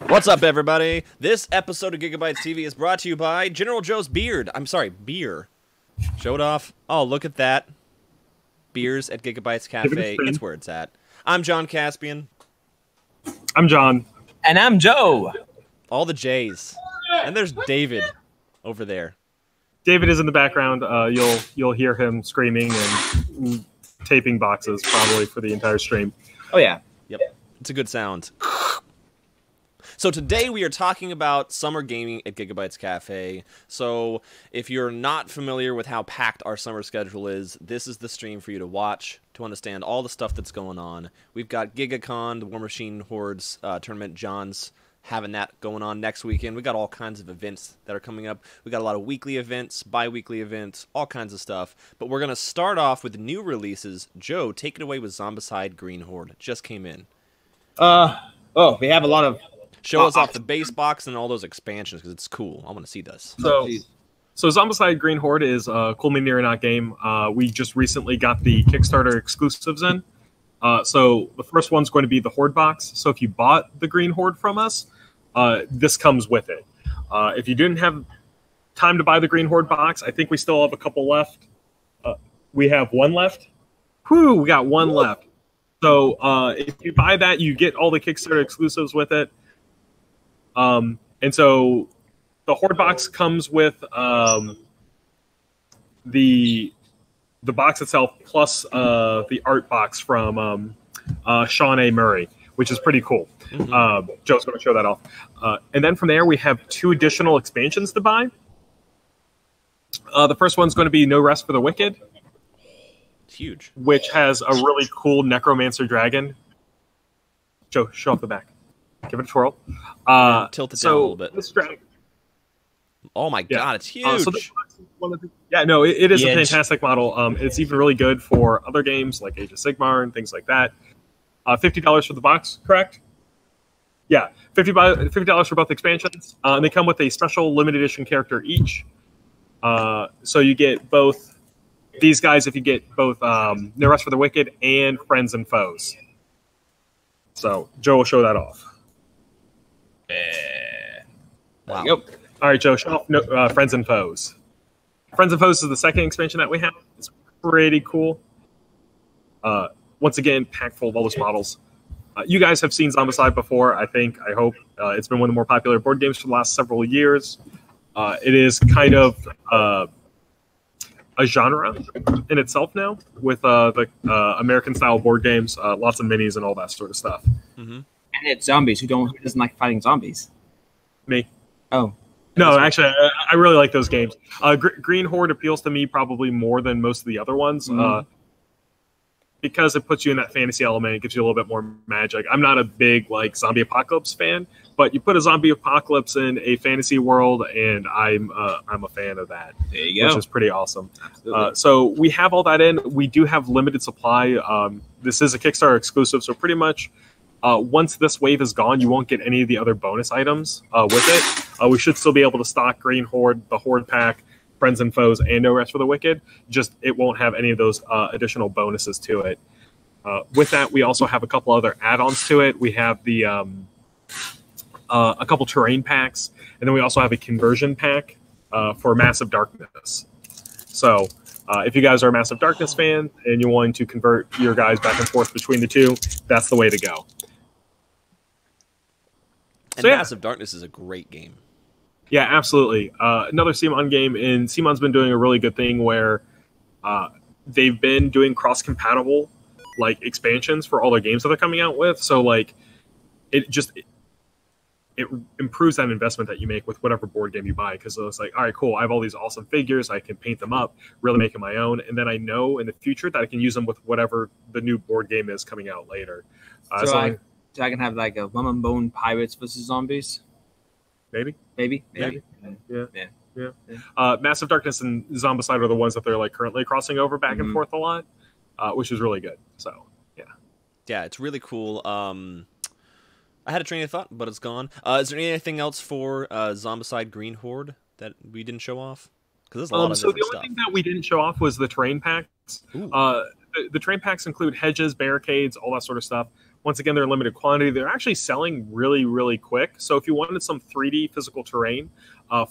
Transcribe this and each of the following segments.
What's up, everybody? This episode of Giga-Bites TV is brought to you by General Joe's Beard. I'm sorry, beer. Show it off. Oh, look at that. Beers at Giga-Bites Café. It's where it's at. I'm John Caspian. I'm John. And I'm Joe. All the J's. And there's David over there. David is in the background. You'll hear him screaming and taping boxes probably for the entire stream. Oh, yeah. Yep. It's a good sound. So today we are talking about summer gaming at Giga-Bites Café. So if you're not familiar with how packed our summer schedule is, this is the stream for you to watch to understand all the stuff that's going on. We've got GigaCon, the War Machine Hordes tournament. John's having that going on next weekend. We got all kinds of events that are coming up. We got a lot of weekly events, bi-weekly events, all kinds of stuff. But we're going to start off with new releases. Joe, take it away with Zombicide Green Horde. It just came in. We have a lot of... Show us off the base box and all those expansions because it's cool. I want to see this. So Zombicide Green Horde is a cool mini or not game. We just recently got the Kickstarter exclusives in. So the first one's going to be the Horde box. So if you bought the Green Horde from us, this comes with it. If you didn't have time to buy the Green Horde box, I think we still have a couple left. We have one left. Whew, we got one left. So if you buy that, you get all the Kickstarter exclusives with it. And so the Horde box comes with the box itself plus the art box from Sean A. Murray, which is pretty cool. Mm-hmm. Joe's going to show that off. And then from there, we have 2 additional expansions to buy. The first one's going to be No Rest for the Wicked. It's huge. Which has a really cool Necromancer dragon. Joe, show off the back. Give it a twirl. Tilt it down a little bit. Oh my god, it's huge! It is a fantastic model. It's even really good for other games like Age of Sigmar and things like that. $50 for the box, correct? Yeah, $50 for both expansions. And they come with a special limited edition character each. So you get both these guys if you get both No Rest for the Wicked and Friends and Foes. So Joe will show that off. Wow. Yep. All right, Joe, show off Friends and Foes. Friends and Foes is the second expansion that we have. It's pretty cool. Once again, packed full of all those models. You guys have seen Zombicide before, I hope. It's been one of the more popular board games for the last several years. It is kind of a genre in itself now with the American-style board games, lots of minis and all that sort of stuff. Mm-hmm. And it's zombies. Who doesn't like fighting zombies? Me. Oh. No, actually, I really like those games. Green Horde appeals to me probably more than most of the other ones because it puts you in that fantasy element. It gives you a little bit more magic. I'm not a big zombie apocalypse fan, but you put a zombie apocalypse in a fantasy world, and I'm a fan of that. There you go. Which is pretty awesome. So we have all that in. We do have limited supply. This is a Kickstarter exclusive, so pretty much once this wave is gone, you won't get any of the other bonus items with it. We should still be able to stock Green Horde, the Horde pack, Friends and Foes, and No Rest for the Wicked. Just it won't have any of those additional bonuses to it. With that, we also have a couple other add-ons to it. We have the a couple terrain packs, and then we also have a conversion pack for Massive Darkness. So if you guys are a Massive Darkness fan and you're wanting to convert your guys back and forth between the two, that's the way to go. And Massive Darkness is a great game. Yeah, absolutely. Another CMON game, and CMON's been doing a really good thing where they've been doing cross-compatible expansions for all their games that they're coming out with. So it improves that investment that you make with whatever board game you buy, because it's all right, cool, I have all these awesome figures, I can paint them up, really make them my own, and then I know in the future that I can use them with whatever the new board game is coming out later. So I can have a Lemon Bone Pirates versus Zombies? Maybe. Yeah. Massive Darkness and Zombicide are the ones that they're currently crossing over back and forth a lot, which is really good. So yeah, it's really cool. I had a train of thought, but it's gone. Is there anything else for Zombicide Green Horde that we didn't show off? Because there's a lot of different stuff. The only thing that we didn't show off was the terrain packs. The terrain packs include hedges, barricades, all that sort of stuff. Once again, they're in limited quantity. They're actually selling really, really quick. So if you wanted some 3D physical terrain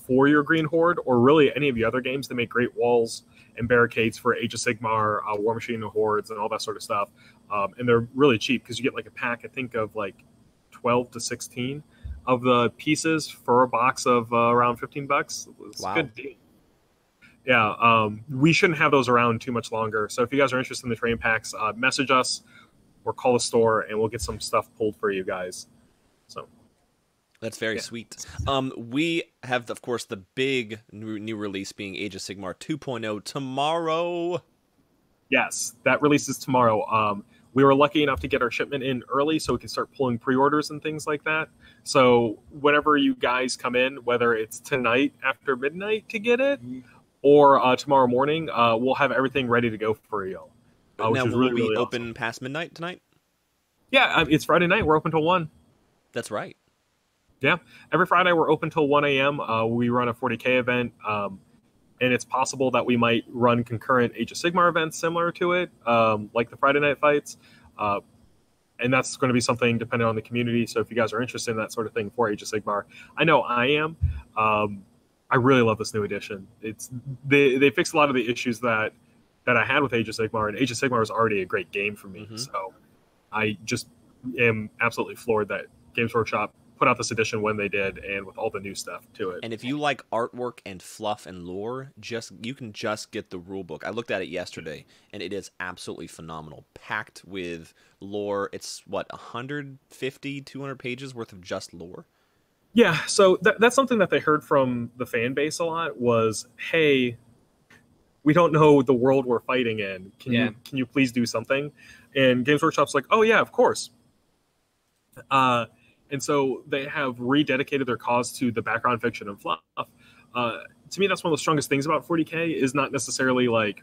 for your Green Horde, or really any of the other games, they make great walls and barricades for Age of Sigmar, War Machine and Hordes, and all that sort of stuff. And they're really cheap because you get like a pack, I think, of like 12 to 16 of the pieces for a box of around $15. It's a good deal. Yeah, we shouldn't have those around too much longer. So if you guys are interested in the terrain packs, message us or call the store, and we'll get some stuff pulled for you guys. So that's very sweet. We have, of course, the big new release being Age of Sigmar 2.0 tomorrow. Yes, that releases tomorrow. We were lucky enough to get our shipment in early so we can start pulling pre-orders and things like that. So whenever you guys come in, whether it's tonight after midnight to get it, or tomorrow morning, we'll have everything ready to go for you. Now, will we open past midnight tonight? Yeah, it's Friday night. We're open till 1. That's right. Yeah, every Friday we're open till 1 a.m. We run a 40K event, and it's possible that we might run concurrent Age of Sigmar events similar to it, like the Friday night fights. And that's going to be something dependent on the community. So if you guys are interested in that sort of thing for Age of Sigmar, I know I am. I really love this new edition. They fixed a lot of the issues that I had with Age of Sigmar, and Age of Sigmar was already a great game for me. So I just am absolutely floored that Games Workshop put out this edition when they did, and with all the new stuff to it. And if you like artwork and fluff and lore, you can just get the rulebook. I looked at it yesterday, and it is absolutely phenomenal. Packed with lore. It's, 150, 200 pages worth of just lore? Yeah, so that's something that they heard from the fan base a lot was, hey, we don't know the world we're fighting in. Can you please do something? And Games Workshop's like, oh yeah, of course. And so they have rededicated their cause to the background fiction and fluff. To me, that's one of the strongest things about 40K is not necessarily like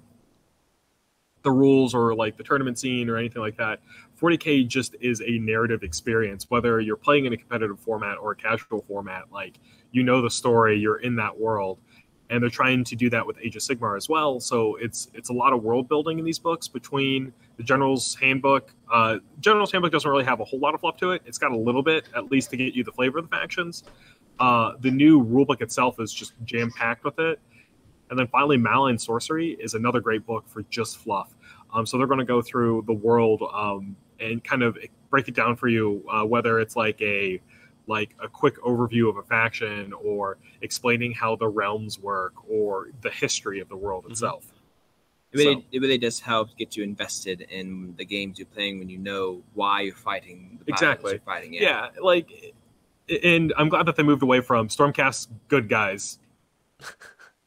the rules or like the tournament scene or anything like that. 40K just is a narrative experience, whether you're playing in a competitive format or a casual format. Like, you know the story, you're in that world. And they're trying to do that with Age of Sigmar as well. So it's a lot of world building in these books between the General's Handbook. General's Handbook doesn't really have a whole lot of fluff to it. It's got a little bit, at least to get you the flavor of the factions. The new rulebook itself is just jam-packed with it. And then finally, Malign Sorcery is another great book for just fluff. So they're going to go through the world and kind of break it down for you, whether it's like a quick overview of a faction or explaining how the realms work or the history of the world itself. It really does help get you invested in the games you're playing when you know why you're fighting. The exactly. You're fighting. Yeah, and I'm glad that they moved away from Stormcast good guys,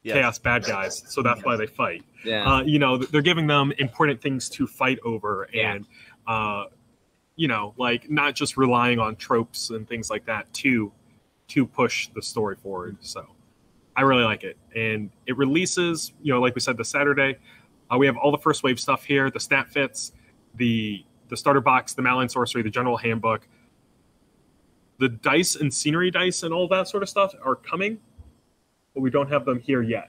Chaos bad guys, so that's why they fight. Yeah. They're giving them important things to fight over and not just relying on tropes and things like that to push the story forward. So I really like it. And it releases, like we said, this Saturday. We have all the first wave stuff here, the stat fits, the starter box, the Malign Sorcery, the general handbook. The dice and scenery dice and all that sort of stuff are coming, but we don't have them here yet.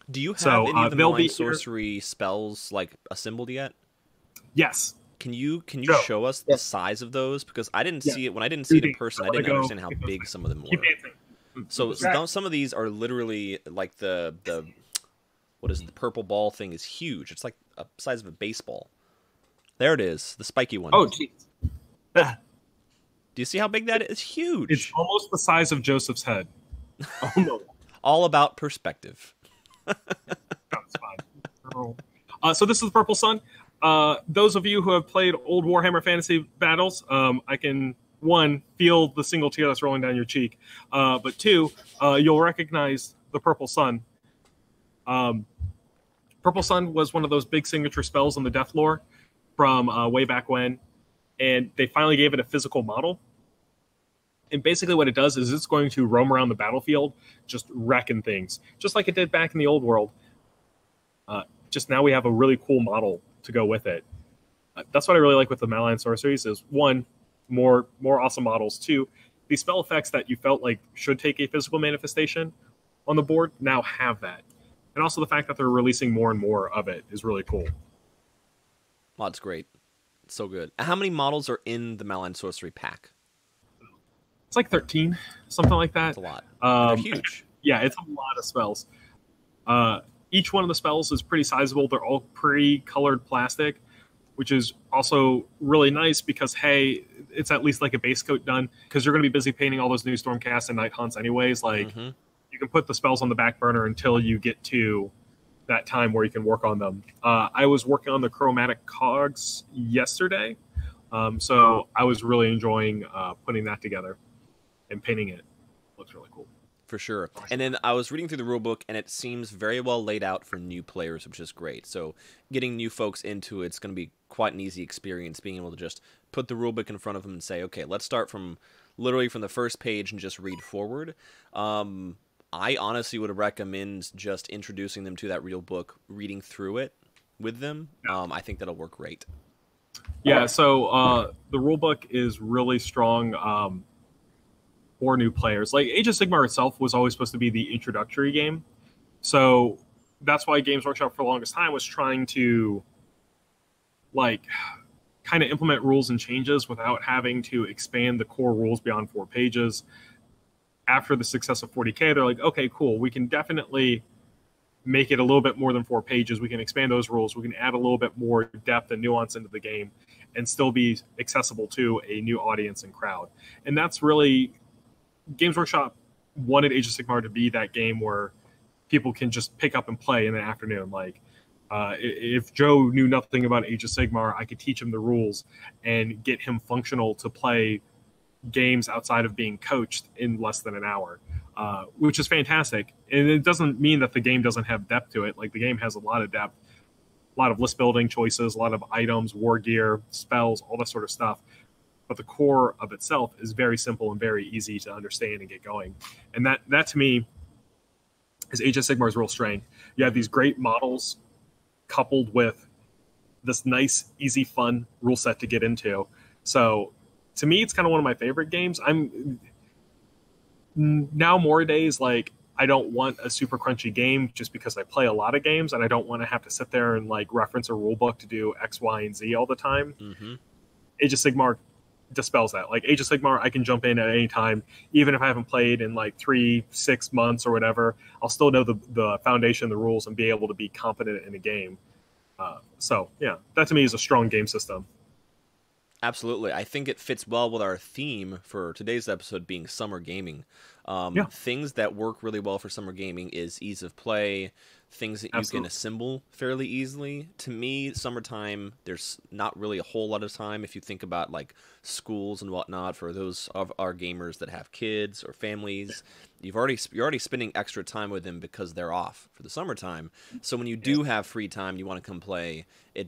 Do you have any of the Malign Sorcery spells assembled yet? Yes. Can you show us the size of those? Because I didn't see it when I didn't see it in person. I didn't understand how big some of them were. So some of these are literally like the purple ball thing is huge. It's like the size of a baseball. There it is, the spiky one. Oh, jeez. Do you see how big that is? It's huge. It's almost the size of Joseph's head. Oh no! All about perspective. That's fine. So this is the Purple Sun. Those of you who have played old Warhammer Fantasy battles, I can, one, feel the single tear that's rolling down your cheek. But two, you'll recognize the Purple Sun. Purple Sun was one of those big signature spells in the Death lore from way back when, and they finally gave it a physical model. And basically what it does is it's going to roam around the battlefield, just wrecking things, just like it did back in the old world. Just now we have a really cool model to go with it. That's what I really like with the Malign Sorceries is, one, more awesome models. Two, these spell effects that you felt like should take a physical manifestation on the board now have that. And also the fact that they're releasing more and more of it is really cool. Well, that's great. So good. How many models are in the Malign Sorcery pack? It's like 13, something like that. That's a lot. They're huge. Yeah, it's a lot of spells. Each one of the spells is pretty sizable. They're all pre-colored plastic, which is also really nice because, hey, it's at least like a base coat done, because you're going to be busy painting all those new Stormcasts and Night Haunts anyways. Like, you can put the spells on the back burner until you get to that time where you can work on them. I was working on the chromatic cogs yesterday, so I was really enjoying putting that together and painting it. Looks really cool. For sure. And then I was reading through the rulebook, and it seems very well laid out for new players, which is great. So getting new folks into it's going to be quite an easy experience, being able to just put the rulebook in front of them and say, okay, let's start from literally from the first page and just read forward. I honestly would recommend just introducing them to that real book, reading through it with them. I think that'll work great. Yeah, so the rulebook is really strong for new players. Like, Age of Sigmar itself was always supposed to be the introductory game. So that's why Games Workshop for the longest time was trying to, like, kind of implement rules and changes without having to expand the core rules beyond 4 pages. After the success of 40K, they're like, okay, cool, we can definitely make it a little bit more than 4 pages. We can expand those rules. We can add a little bit more depth and nuance into the game and still be accessible to a new audience and crowd. And that's really, Games Workshop wanted Age of Sigmar to be that game where people can just pick up and play in the afternoon. Like, if Joe knew nothing about Age of Sigmar, I could teach him the rules and get him functional to play games outside of being coached in less than an hour, which is fantastic. And it doesn't mean that the game doesn't have depth to it. Like, the game has a lot of depth, a lot of list building choices, a lot of items, war gear, spells, all that sort of stuff. But the core of itself is very simple and very easy to understand and get going. And that to me is Age of Sigmar's real strength. You have these great models coupled with this nice, easy, fun rule set to get into. So to me, it's kind of one of my favorite games. I'm now more days, like, I don't want a super crunchy game just because I play a lot of games and I don't want to have to sit there and like reference a rule book to do X, Y, and Z all the time. Age of Sigmar dispels that. Like, Age of Sigmar, I can jump in at any time, even if I haven't played in like 3-6 months or whatever. I'll still know the foundation, the rules, and be able to be competent in a game. So yeah, that to me is a strong game system. Absolutely. I think it fits well with our theme for today's episode being summer gaming. Things that work really well for summer gaming is ease of play, things that you can assemble fairly easily. To me, summertime, there's not really a whole lot of time if you think about like schools and whatnot for those of our gamers that have kids or families. You're already spending extra time with them because they're off for the summertime. So when you do have free time, you want to come play.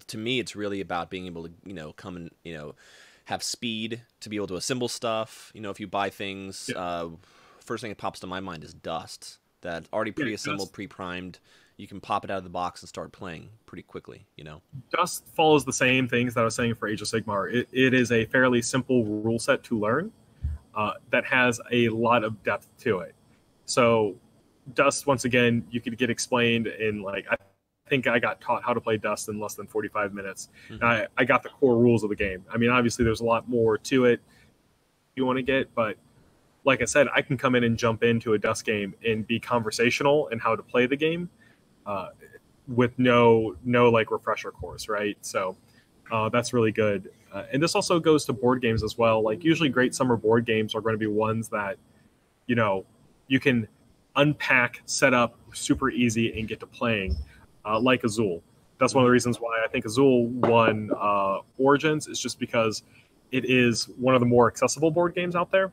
To me, it's really about being able to, come and, have speed to be able to assemble stuff. If you buy things, first thing that pops to my mind is dust. That already pre-assembled, pre-primed. You can pop it out of the box and start playing pretty quickly, Dust follows the same things that I was saying for Age of Sigmar. It is a fairly simple rule set to learn that has a lot of depth to it. So Dust, once again, you could get explained in, like, I think I got taught how to play Dust in less than 45 minutes. I got the core rules of the game. I mean, obviously there's a lot more to it you want to get, but like I said, I can come in and jump into a Dust game and be conversational in how to play the game with no like refresher course, right? So that's really good. And this also goes to board games as well. Like, usually great summer board games are going to be ones that, you can unpack, set up super easy, and get to playing, like Azul. That's one of the reasons why I think Azul won Origins, is just because it is one of the more accessible board games out there.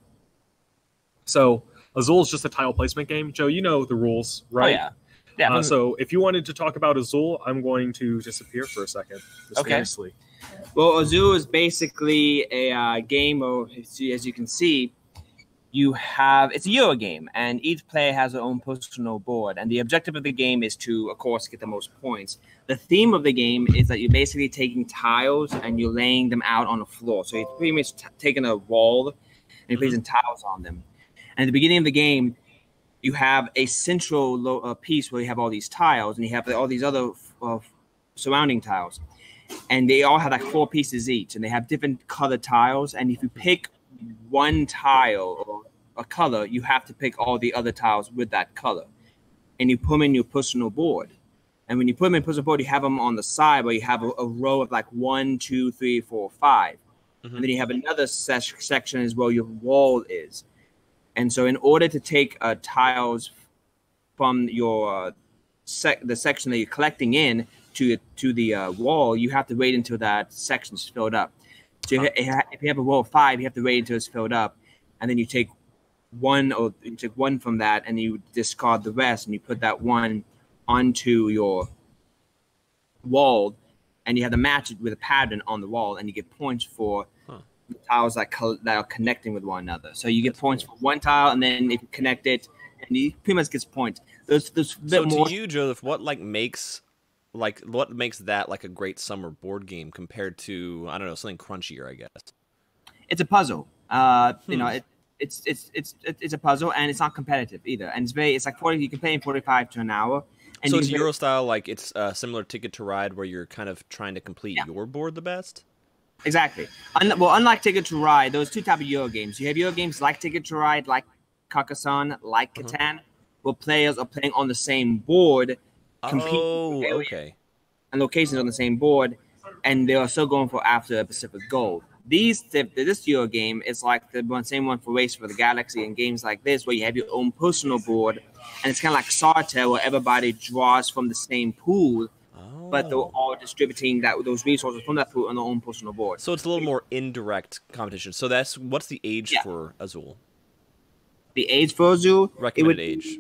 So Azul is just a tile placement game. Joe, you know the rules, right? Oh, yeah. So if you wanted to talk about Azul, I'm going to disappear for a second. Mysteriously. Okay. Well, Azul is basically a game, as you can see, it's a Euro game, and each player has their own personal board, and the objective of the game is to, of course, get the most points. The theme of the game is that you're basically taking tiles and you're laying them out on the floor. So you're pretty much taking a wall and you're placing tiles on them. And at the beginning of the game, you have a central piece where you have all these tiles, and you have all these other surrounding tiles. and they all have like 4 pieces each, and they have different colored tiles. And if you pick one tile or a color, you have to pick all the other tiles with that color, and you put them in your personal board. And when you put them in personal board, you have them on the side where you have a row of like 1, 2, 3, 4, 5. And then you have another section is where your wall is. And so in order to take tiles from your the section that you're collecting in to the wall, you have to wait until that section's filled up. So if you have a row of 5, you have to wait until it's filled up. And then you take one from that and you discard the rest, and you put that one onto your wall, and you have to match it with a pattern on the wall, and you get points for the tiles that are connecting with one another. So you get points for one tile, and then if you connect it, and you pretty much gets points. There's so to you, Joseph, what makes that like a great summer board game compared to, I don't know, something crunchier, I guess? It's a puzzle. You know, it's a puzzle, and it's not competitive either. And it's like 40. You can play in 45 to an hour. And so it's Euro style, like it's similar Ticket to Ride, where you're kind of trying to complete your board the best. Exactly. Unlike Ticket to Ride, those 2 types of Euro games. You have Euro games like Ticket to Ride, like Carcassonne, like Catan, where players are playing on the same board, competing okay, and locations on the same board, and they are still going for after a specific goal. This Euro game is like the same one for Race for the Galaxy and games like this, where you have your own personal board, and it's kind of like Solitaire, where everybody draws from the same pool, but they're all distributing those resources from that pool on their own personal board. So it's a little more indirect competition. So what's the age for Azul? The age for Azul? Recommended age?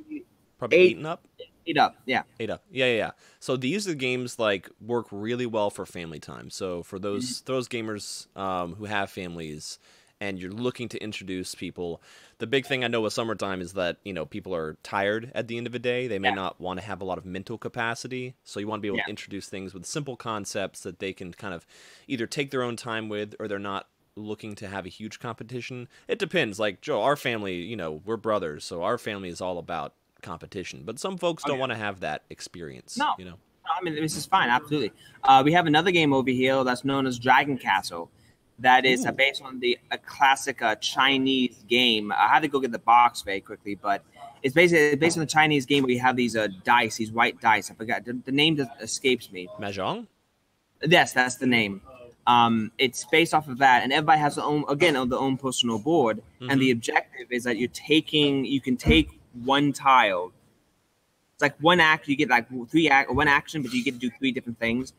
Probably 8 and up? 8 up, yeah. 8 up. Yeah. So these are the games like work really well for family time. So for those gamers who have families and you're looking to introduce people, the big thing I know with summertime is that, you know, people are tired at the end of the day. They may not want to have a lot of mental capacity. So you want to be able to introduce things with simple concepts that they can kind of either take their own time with, or they're not looking to have a huge competition. It depends. Like Joe, our family, you know, we're brothers, so our family is all about competition. But some folks don't want to have that experience. No, you know. I mean, this is fine. Absolutely. We have another game over here that's known as Dragon Castle. That is based on a classic Chinese game. I had to go get the box very quickly, but it's basically based on the Chinese game where you have these dice, these white dice. I forgot the name that escapes me. Mahjong? Yes, that's the name. It's based off of that, and everybody has their own personal board. And the objective is that you can take one tile. It's like one act. You get like one action, but you get to do 3 different things.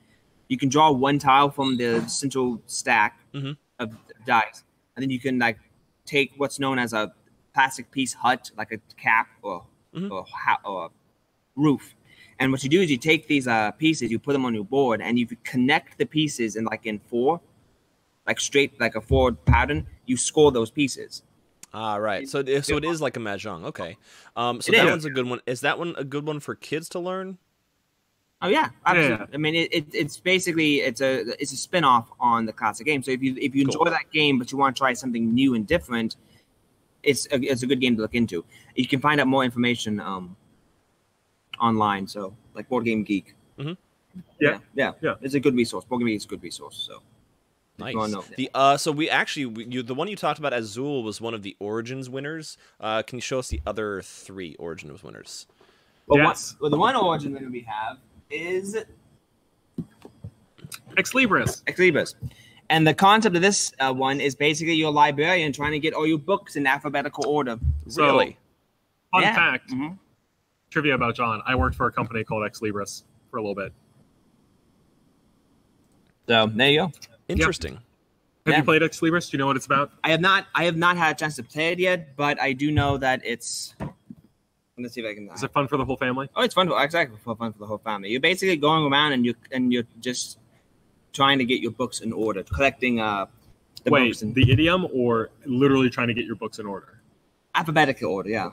You can draw one tile from the central stack of dice, and then you can like take what's known as a plastic piece hut, like a cap or a roof. And what you do is you take these pieces, you put them on your board, and you connect the pieces in 4, like straight, like a forward pattern. You score those pieces. Ah, right. So it is like a mahjong. Okay. So that one's a good one. Is that one a good one for kids to learn? Oh yeah, absolutely. Yeah. I mean, it's basically it's a spin-off on the classic game. So if you enjoy that game, but you want to try something new and different, it's a good game to look into. You can find out more information online. So like Board Game Geek. Yeah. It's a good resource. Board Game Geek is a good resource. So nice. So the one you talked about, Azul, was one of the Origins winners. Can you show us the other 3 Origins winners? Well, yes. The one Origin winner we have is Ex Libris. And the concept of this one is basically you're a librarian trying to get all your books in alphabetical order. Really? Fun fact, trivia about John. I worked for a company called Ex Libris for a little bit. So there you go. Interesting. Have you played Ex Libris? Do you know what it's about? I have not had a chance to play it yet, but I do know that it's... Let's see if I can... Is it fun for the whole family? Oh, it's fun for the whole family. You're basically going around and you're just trying to get your books in order, collecting books. The idiom, or literally trying to get your books in order? Alphabetical order, yeah.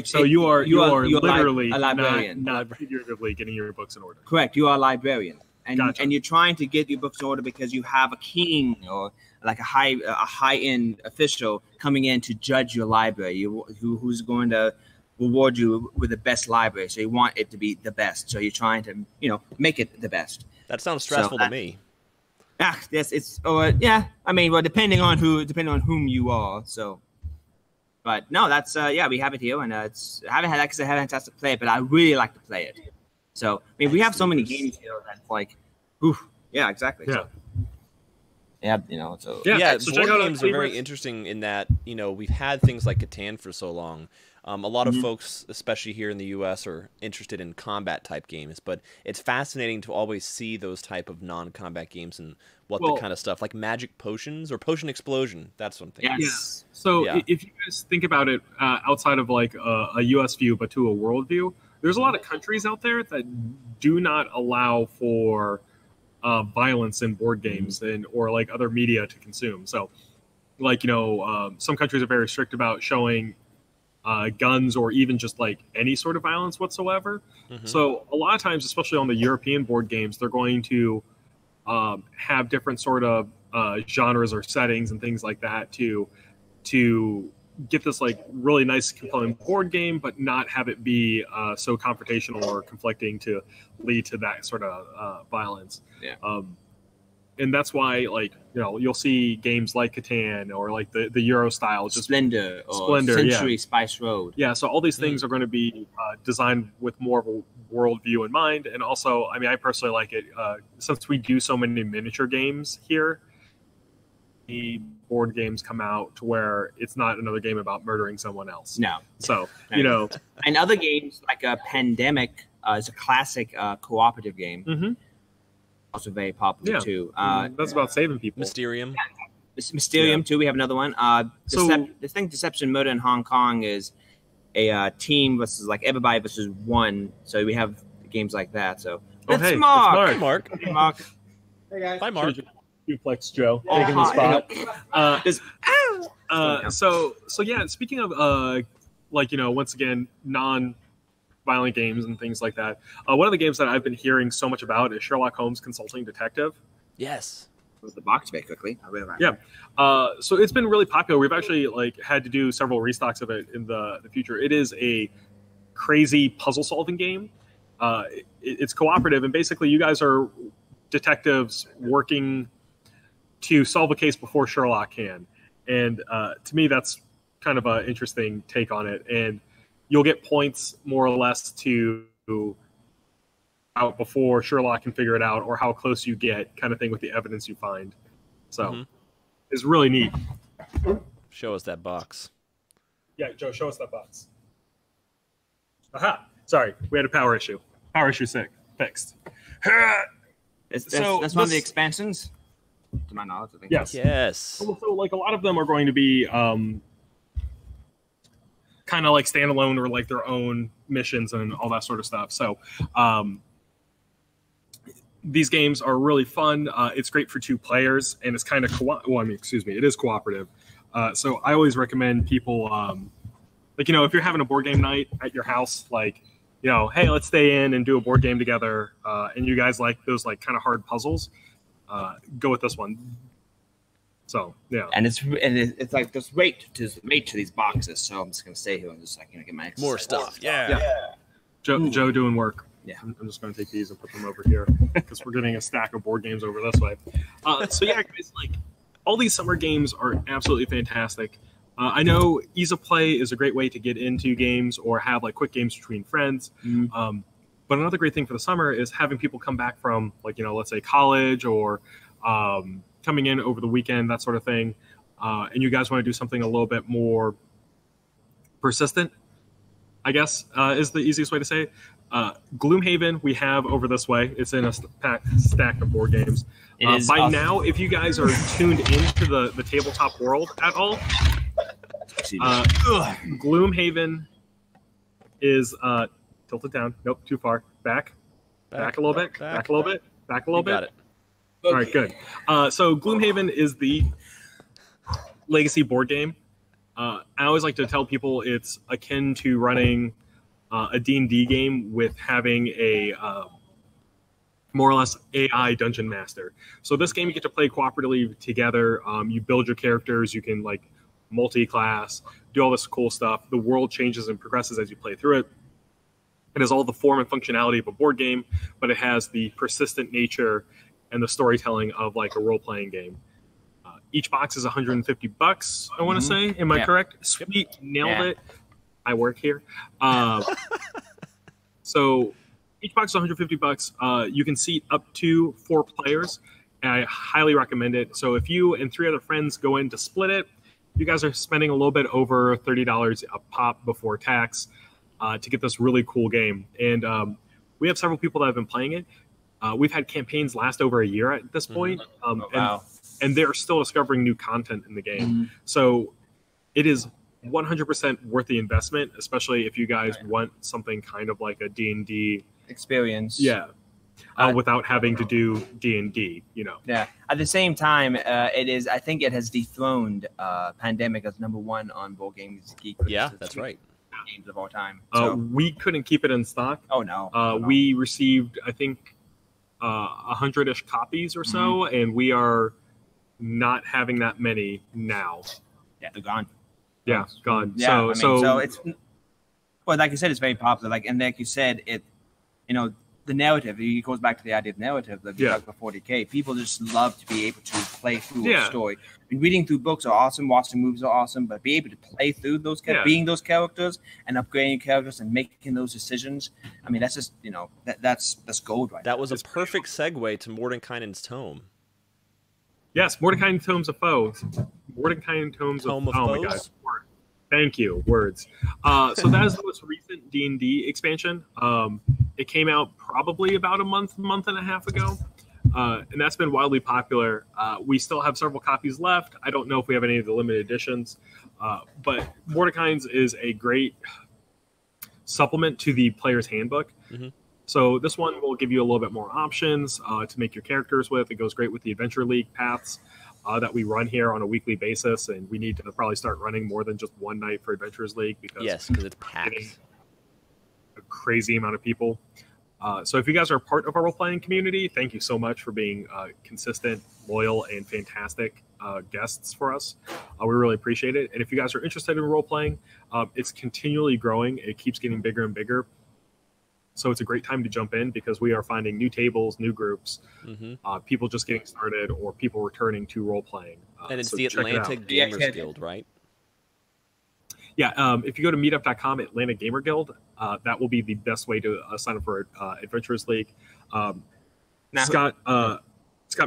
So you are literally a librarian, not figuratively getting your books in order. Correct. You are a librarian, and Gotcha. and you're trying to get your books in order because you have a king or like a high-end official coming in to judge your library. Who's going to reward you with the best library, so you want it to be the best. So you're trying to, make it the best. That sounds stressful to me. Yes, it's yeah. I mean, well, depending on whom you are. So, but no, that's yeah, we have it here, and it's I haven't had a chance to play it, but I really like to play it. So, I mean, we have so many games here that's like, oof, yeah, exactly. Yeah. So, yeah, you know, so Yeah, so board check out our games are very favorites. interesting in that, you know, we've had things like Catan for so long. A lot of folks, especially here in the U.S., are interested in combat-type games, but it's fascinating to always see those type of non-combat games and what the kind of stuff, like Magic Potions or Potion Explosion, that's one thing. yes. Yeah. So Yeah. if you guys think about it outside of like a U.S. view, but to a world view, there's a lot of countries out there that do not allow for violence in board games and or like other media to consume. So, like, you know, some countries are very strict about showing guns or even just like any sort of violence whatsoever. So a lot of times, especially on the European board games, they're going to have different sort of genres or settings and things like that to get this like really nice compelling board game, but not have it be so confrontational or conflicting to lead to that sort of violence. Yeah. And that's why, like, you know, you'll see games like Catan or like the Euro style, just Splendor or Splendor, Century yeah. Spice Road. Yeah, so all these things are going to be designed with more of a worldview in mind. And also, I mean, I personally like it since we do so many miniature games here. The board games come out to where it's not another game about murdering someone else. No. So, you know. And other games like Pandemic is a classic cooperative game. Also very popular too. That's about saving people. Mysterium. Mysterium too. We have another one. This thing, Deception Murder in Hong Kong is a team versus like everybody versus one. So we have games like that. So hey, Mark. Hey, Mark. Hey, Mark. Hey guys. Bye, Mark. Duplex Joe Oh, taking the hi. spot. So yeah. Speaking of like, you know, once again, non-violent games and things like that. One of the games that I've been hearing so much about is Sherlock Holmes Consulting Detective. Yes. Was the box very quickly? Yeah. So it's been really popular. We've actually like had to do several restocks of it in the future. It is a crazy puzzle solving game. It's cooperative, and basically you guys are detectives working to solve a case before Sherlock can. And to me, that's kind of an interesting take on it. And you'll get points more or less to out before Sherlock can figure it out, or how close you get, kind of thing, with the evidence you find. So it's really neat. Show us that box. Yeah, Joe, show us that box. Aha! Sorry, we had a power issue. Power issue fixed. That's one of the expansions, to my knowledge. I think. Yes. Yes. So like a lot of them are going to be kind of like standalone or like their own missions and all that sort of stuff. So these games are really fun. It's great for 2 players, and it's kind of it is cooperative. So I always recommend people like, you know, if you're having a board game night at your house, like, you know, hey, let's stay in and do a board game together, and you guys like those like kind of hard puzzles, go with this one. So yeah, And it's like there's weight to these boxes, so I'm just gonna stay here and just like, you know, get my More exercise. stuff. Yeah. Joe doing work. Yeah. I'm just going to take these and put them over here because we're getting a stack of board games over this way. So yeah, guys, like all these summer games are absolutely fantastic. I know ease of play is a great way to get into games or have like quick games between friends. But another great thing for the summer is having people come back from, like, you know, let's say college or coming in over the weekend, that sort of thing. And you guys want to do something a little bit more persistent, I guess, is the easiest way to say it. Gloomhaven we have over this way. It's in a stack of board games. By now, if you guys are tuned into the tabletop world at all, Gloomhaven is tilted down. Nope, too far. Back a little bit. Back a little bit. Back a little bit. Got it. All right, good. So Gloomhaven is the legacy board game. I always like to tell people it's akin to running a D&D game with having a more or less AI dungeon master. So this game you get to play cooperatively together. You build your characters. You can like multi-class, do all this cool stuff. The world changes and progresses as you play through it. It has all the form and functionality of a board game, but it has the persistent nature and the storytelling of like a role-playing game. Each box is $150, I want to say. Am I correct? Sweet, nailed it. I work here. So each box is $150. You can seat up to 4 players, and I highly recommend it. So if you and 3 other friends go in to split it, you guys are spending a little bit over $30 a pop before tax to get this really cool game. And we have several people that have been playing it. We've had campaigns last over a year at this point. And they're still discovering new content in the game. So it is 100% worth the investment, especially if you guys want something kind of like a D&D experience. Yeah. Without having to do D&D, you know. Yeah. At the same time, I think it has dethroned Pandemic as #1 on Board Games Geek. Yeah, that's right. Games of all time. So. We couldn't keep it in stock. Oh, no. We received, I think, 100-ish copies or so, and we are not having that many now. Yeah, they're gone. Yeah, gone. Yeah, so it's, well, like you said, it's very popular. Like, and like you said, the narrative. It goes back to the idea of narrative that we talked about 40K. People just love to be able to play through a story. And reading through books are awesome. Watching movies are awesome, but be able to play through those, being those characters and upgrading characters and making those decisions. I mean, that's just that's gold right That was a perfect segue to Mordenkainen's tome. Yes, Mordenkainen Tomes of Foes. Mordenkainen Tomes of Foes. Oh my god. Thank you. Words. So that is the most recent D&D expansion. It came out probably about a month and a half ago. And that's been wildly popular. We still have several copies left. I don't know if we have any of the limited editions. But Mordekainen's is a great supplement to the player's handbook. So this one will give you a little bit more options to make your characters with. It goes great with the Adventure League paths that we run here on a weekly basis, and we need to probably start running more than just one night for Adventures League because it's packed. A crazy amount of people. So if you guys are part of our role-playing community, thank you so much for being consistent, loyal, and fantastic guests for us. We really appreciate it. And if you guys are interested in role-playing, it's continually growing. It keeps getting bigger and bigger. So it's a great time to jump in because we are finding new tables, new groups, people just getting started, or people returning to role-playing. And it's the Atlantic Gamers Guild, right? Yeah, if you go to meetup.com, Atlantic Gamer Guild, that will be the best way to sign up for Adventurers League. Scott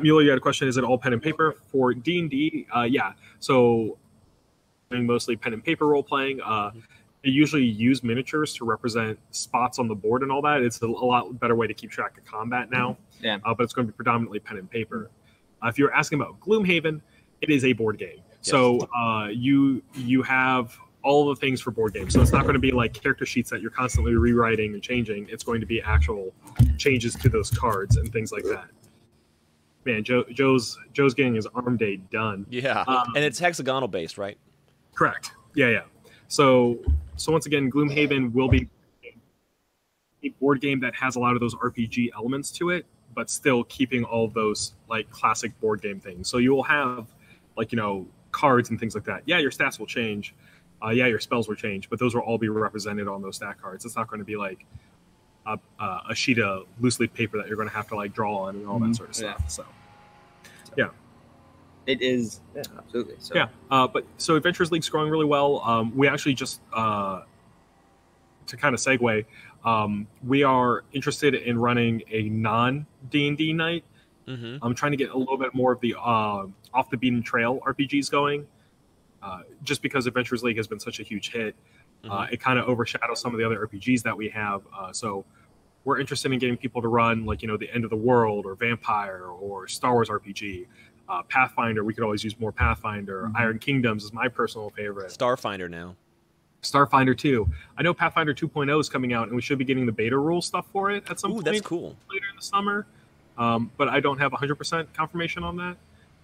Mueller, you had a question. Is it all pen and paper? For D&D, yeah. So doing mostly pen and paper role-playing. They usually use miniatures to represent spots on the board and all that. It's a lot better way to keep track of combat now. But it's going to be predominantly pen and paper. If you're asking about Gloomhaven, it is a board game. So you have all the things for board games. So it's not going to be like character sheets that you're constantly rewriting and changing. It's going to be actual changes to those cards and things like that. Man, Joe's getting his arm day done. Yeah, and it's hexagonal based, right? Correct. Yeah. So once again, Gloomhaven will be a board game that has a lot of those RPG elements to it, but still keeping all of those like classic board game things. So you will have cards and things like that. Yeah, your stats will change. Your spells will change, but those will all be represented on those stat cards. It's not going to be like a sheet of loose leaf paper that you're going to have to like draw on and all that sort of stuff. So yeah. It is, absolutely. So Adventures League's growing really well. We actually just, to kind of segue, we are interested in running a non-D&D night. I'm trying to get a little bit more of the off the beaten trail RPGs going, just because Adventures League has been such a huge hit. It kind of overshadows some of the other RPGs that we have. So we're interested in getting people to run like, The End of the World or Vampire or Star Wars RPG. Pathfinder, we could always use more Pathfinder. Iron Kingdoms is my personal favorite. Starfinder now. Starfinder 2. I know Pathfinder 2.0 is coming out, and we should be getting the beta rule stuff for it at some point. That's cool. Later in the summer. But I don't have 100% confirmation on that.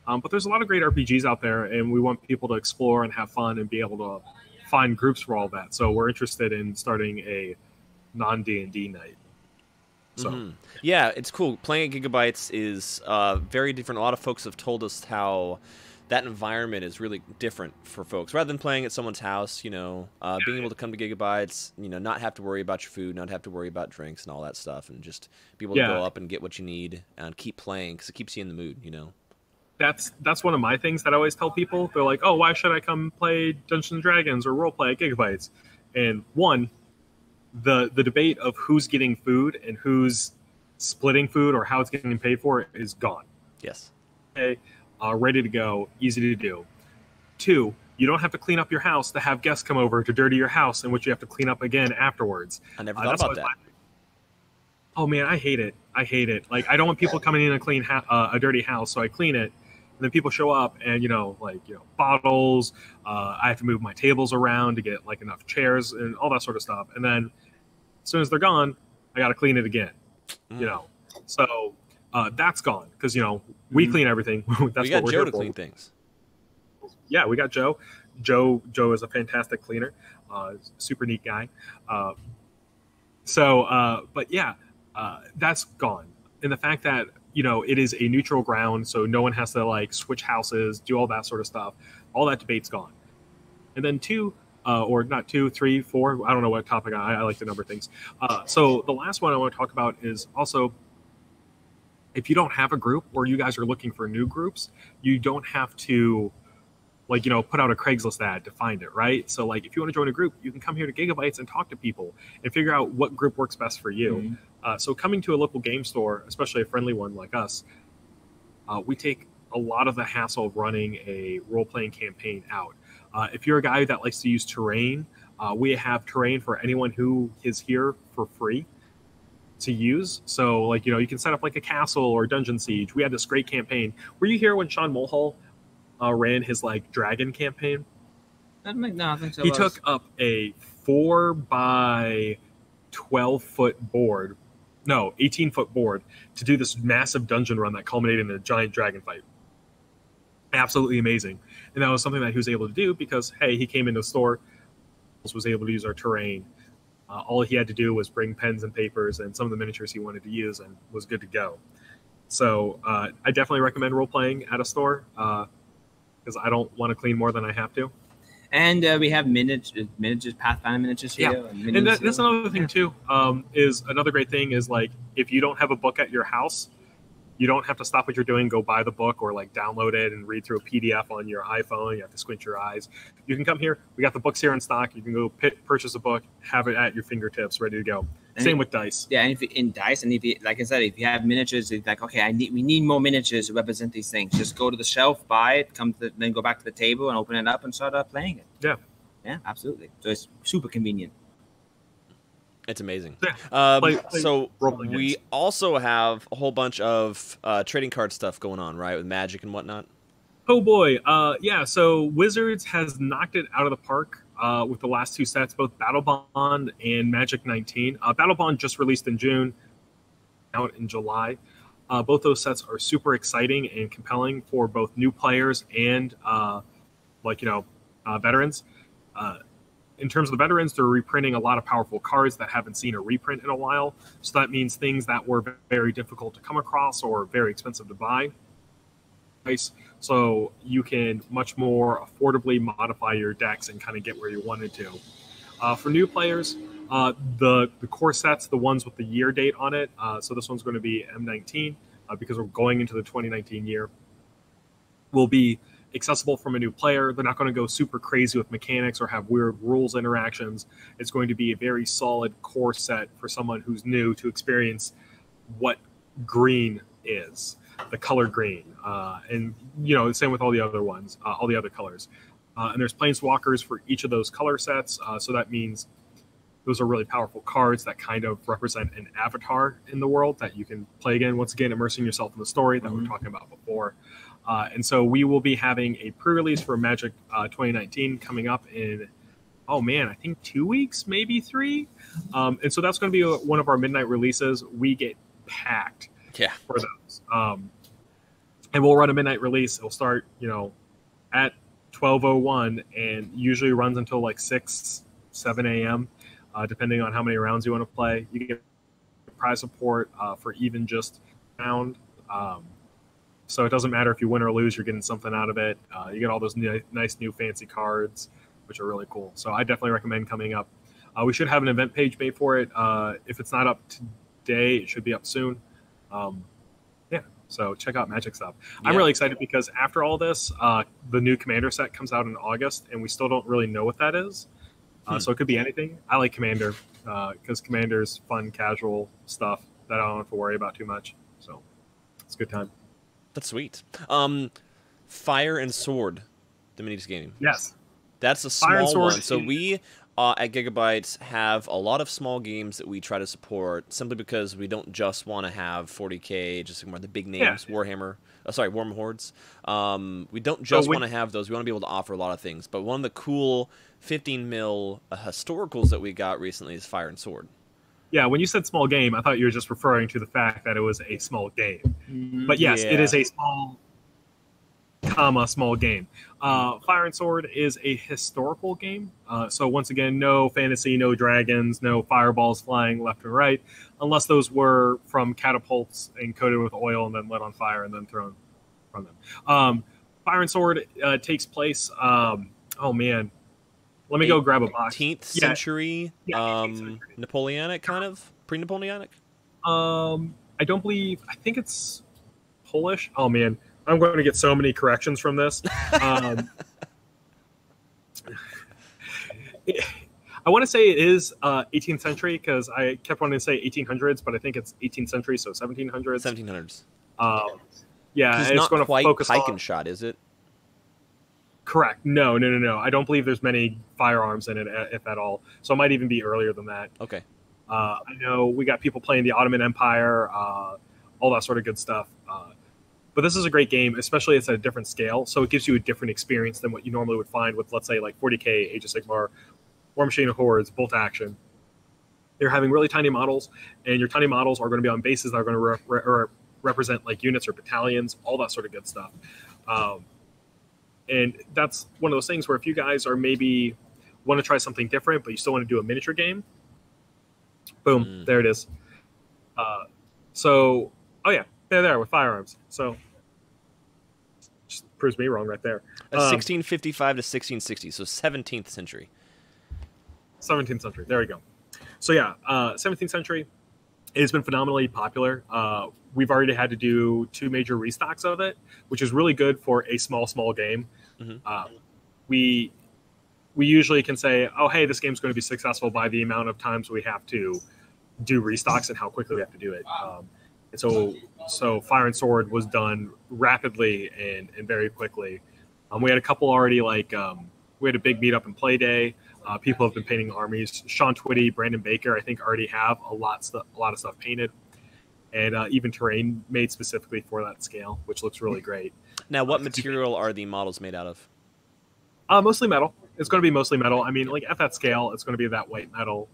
But there's a lot of great RPGs out there, and we want people to explore and have fun and be able to find groups for all that. So we're interested in starting a non-D&D night. So yeah, it's cool. Playing at Giga-Bites is very different. A lot of folks have told us how that environment is really different for folks. Rather than playing at someone's house, you know, being able to come to Giga-Bites, you know, not have to worry about your food, not have to worry about drinks and all that stuff, and just be able to go up and get what you need and keep playing because it keeps you in the mood, you know. That's one of my things that I always tell people. They're like, oh, why should I come play Dungeons and Dragons or roleplay at Giga-Bites? And one, the debate of who's getting food and who's splitting food or how it's getting paid for is gone. Yes. Okay, ready to go, easy to do. Two, you don't have to clean up your house to have guests come over to dirty your house, in which you have to clean up again afterwards. I never thought about that. Oh man, I hate it. I hate it. Like, I don't want people coming in and clean a dirty house, so I clean it. And then people show up and, bottles, I have to move my tables around to get like enough chairs and all that sort of stuff. And then as soon as they're gone, I got to clean it again, So that's gone because, we clean everything. That's we got what we're Joe here to for. clean things. Yeah, we got Joe. Joe is a fantastic cleaner, super neat guy. But yeah, that's gone. And the fact that, it is a neutral ground, so no one has to like switch houses, do all that sort of stuff. All that debate's gone. And then two, or not 2, 3, 4, I don't know what topic I like to number things. So the last one I want to talk about is also, if you don't have a group or you guys are looking for new groups, you don't have to put out a Craigslist ad to find it, right? So like if you want to join a group, you can come here to Giga-Bites and talk to people and figure out what group works best for you. Mm-hmm. So coming to a local game store, especially a friendly one like us, we take a lot of the hassle of running a role-playing campaign out. If you're a guy that likes to use terrain, we have terrain for anyone who is here for free to use. So you can set up like a castle or dungeon siege. We had this great campaign. Were you here when Sean Mulhall ran his dragon campaign? No, I think so. He took up a 4 by 12-foot board, 18-foot board to do this massive dungeon run that culminated in a giant dragon fight. Absolutely amazing. And that was something that he was able to do because, hey, he came into the store, was able to use our terrain. All he had to do was bring pens and papers and some of the miniatures he wanted to use and was good to go. So I definitely recommend role-playing at a store because I don't want to clean more than I have to. And we have miniatures, Pathfinder miniatures here. Yeah. And that's another thing, too, is another great thing is, if you don't have a book at your house, you don't have to stop what you're doing, go buy the book or, download it and read through a PDF on your iPhone. You have to squint your eyes. You can come here. We got the books here in stock. You can go purchase a book, have it at your fingertips, ready to go. Same with dice. Yeah, and in dice, and if you, like I said, if you have miniatures, it's like, okay, we need more miniatures to represent these things. Just go to the shelf, buy it, then go back to the table and open it up and start playing it. Yeah. Yeah, absolutely. So it's super convenient. It's amazing. Yeah. So we also have a whole bunch of trading card stuff going on, right, with Magic and whatnot? Oh, boy. Yeah, so Wizards has knocked it out of the park with the last 2 sets, both Battle Bond and Magic 19. Battle Bond just released in June, out in July. Both those sets are super exciting and compelling for both new players and, veterans. In terms of the veterans, they're reprinting a lot of powerful cards that haven't seen a reprint in a while. So that means things that were very difficult to come across or very expensive to buy. So you can much more affordably modify your decks and kind of get where you wanted to. For new players, the core sets, the ones with the year date on it, so this one's going to be M19 because we're going into the 2019 year, will be accessible from a new player. They're not going to go super crazy with mechanics or have weird rules interactions. It's going to be a very solid core set for someone who's new to experience what green is, the color green. And, the same with all the other ones, all the other colors. And there's planeswalkers for each of those color sets. So that means those are really powerful cards that kind of represent an avatar in the world that you can play again, once again, immersing yourself in the story that we were talking about before. And so we will be having a pre-release for Magic 2019 coming up in, I think 2 weeks, maybe 3. And so that's going to be one of our midnight releases. We get packed for those. And we'll run a midnight release. It'll start, at 12:01 and usually runs until 6, 7 a.m., depending on how many rounds you want to play. You get prize support for even just round. So it doesn't matter if you win or lose, you're getting something out of it. You get all those nice new fancy cards, which are really cool. So I definitely recommend coming up. We should have an event page made for it. If it's not up today, it should be up soon. Yeah, so check out Magic Stuff. I'm really excited because after all this, the new Commander set comes out in August, and we still don't really know what that is. So it could be anything. I like Commander because Commander's fun, casual stuff that I don't have to worry about too much. So it's a good time. That's sweet. Fire and Sword, the minis game. Yes. That's a small one. So we at Giga-Bites have a lot of small games that we try to support simply because we don't just want to have 40K, just more the big names, Warhammer. Warm Hordes. We don't just want to have those. We want to be able to offer a lot of things. But one of the cool 15 mil historicals that we got recently is Fire and Sword. Yeah, when you said small game, I thought you were just referring to the fact that it was a small game. But yes, it is a small game. Fire and Sword is a historical game. So once again, no fantasy, no dragons, no fireballs flying left and right, unless those were from catapults and coated with oil and then lit on fire and then thrown from them. Fire and Sword takes place. Oh man, let me go grab a box. 18th century, 18th century. Napoleonic, kind of pre-Napoleonic. I don't believe. I think it's Polish. Oh man, I'm going to get so many corrections from this. I want to say it is 18th century because I kept wanting to say 1800s, but I think it's 18th century, so 1700s. 1700s. Yeah, it's it's not going to quite focus pike on. and shot, is it? Correct. No. I don't believe there's many firearms in it, if at all. So it might even be earlier than that. Okay. I know we got people playing the Ottoman Empire, all that sort of good stuff. But this is a great game, especially it's at a different scale. So it gives you a different experience than what you normally would find with, let's say, like 40K, Age of Sigmar, War Machine Hordes, Bolt Action. They're having really tiny models, and your tiny models are going to be on bases that are going to represent like units or battalions, all that sort of good stuff. And that's one of those things where if you guys are maybe want to try something different, but you still want to do a miniature game, boom, there it is. Oh yeah, they're there with firearms. So just proves me wrong right there. 1655 to 1660, so 17th century. 17th century. There we go. So yeah, 17th century. It has been phenomenally popular. We've already had to do 2 major restocks of it, which is really good for a small game. Mm-hmm. We usually can say, oh, hey, this game's going to be successful by the amount of times we have to do restocks and how quickly we have to do it. And so Fire and Sword was done rapidly and very quickly. We had a couple already, like we had a big meetup and play day. People have been painting armies. Sean Twitty, Brandon Baker, I think already have a lot of stuff painted, and even terrain made specifically for that scale, which looks really great. Now, what material are the models made out of? Mostly metal. It's going to be mostly metal. I mean, like at that scale, it's going to be that white metal.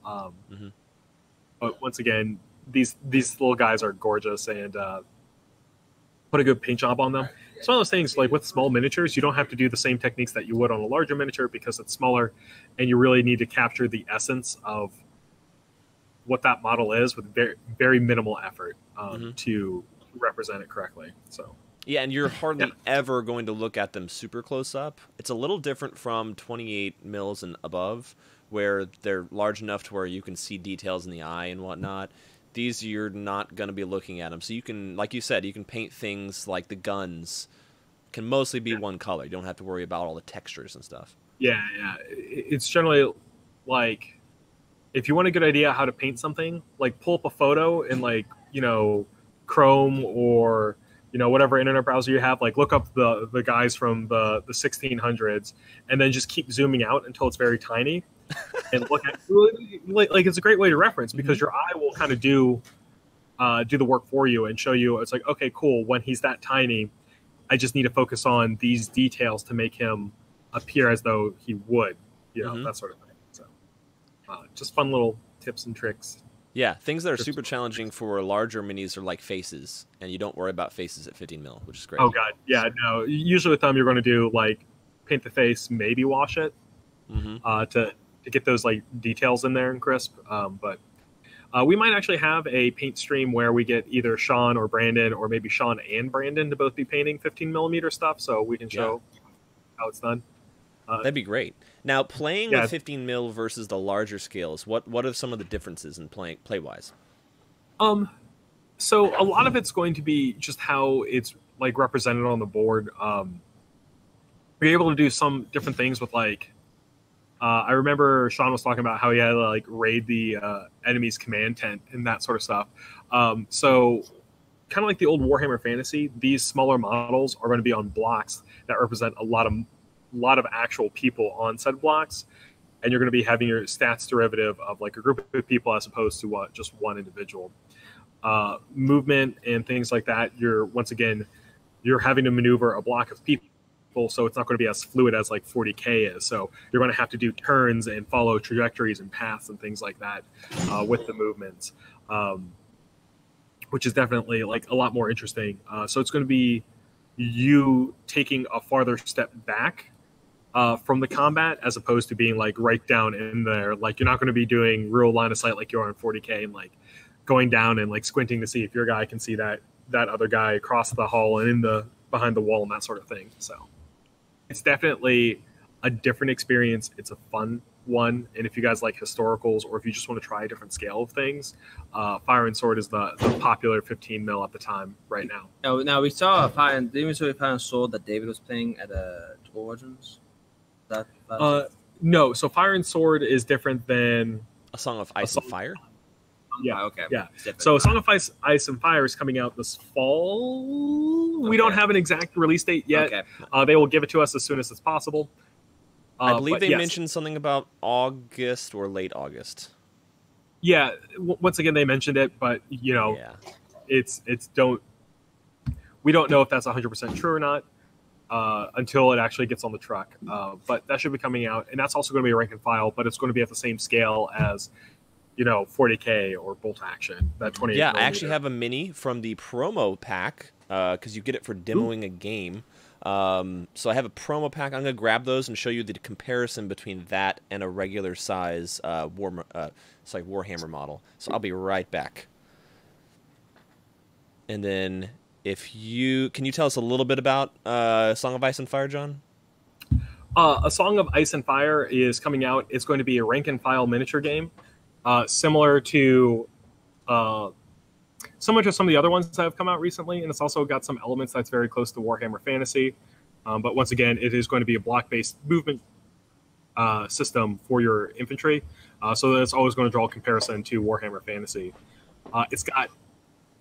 But once again, these little guys are gorgeous and put a good paint job on them. It's one of those things, like with small miniatures, you don't have to do the same techniques that you would on a larger miniature because it's smaller, and you really need to capture the essence of what that model is with very, very minimal effort to represent it correctly. So yeah, and you're hardly ever going to look at them super close up. It's a little different from 28 mils and above, where they're large enough to where you can see details in the eye and whatnot. These, you're not going to be looking at them. So you can, like you said, you can paint things like the guns can mostly be one color. You don't have to worry about all the textures and stuff. Yeah. It's generally like, if you want a good idea how to paint something, like pull up a photo in like, Chrome or, whatever internet browser you have, like look up the guys from the 1600s and then just keep zooming out until it's very tiny. And look at like it's a great way to reference because your eye will kind of do the work for you and show you. It's like, okay, cool. When he's that tiny, I just need to focus on these details to make him appear as though he would, that sort of thing. So just fun little tips and tricks. Yeah, things that are super challenging for larger minis are like faces, and you don't worry about faces at 15 mil, which is great. Oh god, yeah, no. Usually with them, you're going to do like paint the face, maybe wash it, to get those like details in there and crisp. But We might actually have a paint stream where we get either Sean or Brandon, or maybe Sean and Brandon, to both be painting 15mm stuff, so we can show how it's done. That'd be great. Now, playing Yeah. with 15 mil versus the larger scales, what are some of the differences in play wise? So a lot of it's going to be just how it's like represented on the board. We're able to do some different things with like. I remember Sean was talking about how he had to like raid the enemy's command tent and that sort of stuff. So kind of like the old Warhammer Fantasy, these smaller models are going to be on blocks that represent a lot of actual people on said blocks, and you're going to be having your stats derivative of like a group of people as opposed to just one individual. Movement and things like that. You're having to maneuver a block of people. So it's not going to be as fluid as like 40K is. So you're going to have to do turns and follow trajectories and paths and things like that with the movements, which is definitely like a lot more interesting. So it's going to be you taking a farther step back from the combat as opposed to being like right down in there. Like you're not going to be doing real line of sight like you are in 40K and like going down and like squinting to see if your guy can see that other guy across the hall and behind the wall and that sort of thing. So it's definitely a different experience. It's a fun one, and if you guys like historicals or if you just want to try a different scale of things, Fire and Sword is the popular 15 mil at the time right now. Now we saw Fire and Sword that David was playing at Origins. No, so Fire and Sword is different than A Song of Ice and Fire? Yeah, okay. Yeah. So Song of Ice and Fire is coming out this fall. We don't have an exact release date yet. Okay. They will give it to us as soon as it's possible. I believe they mentioned something about August or late August. Yeah, once again they mentioned it, but you know, we don't know if that's 100% true or not until it actually gets on the truck. But that should be coming out, and that's also going to be a rank and file, but it's going to be at the same scale as 40K or Bolt Action. That 28. Yeah, I actually have a mini from the promo pack because you get it for demoing a game. So I have a promo pack. I'm going to grab those and show you the comparison between that and a regular size Warhammer model. So I'll be right back. And then can you tell us a little bit about Song of Ice and Fire, John? A Song of Ice and Fire is coming out. It's going to be a rank and file miniature game. Similar to some of the other ones that have come out recently, and it's also got some elements that's very close to Warhammer Fantasy. But once again, it is going to be a block-based movement system for your infantry, so that's always going to draw a comparison to Warhammer Fantasy. It's got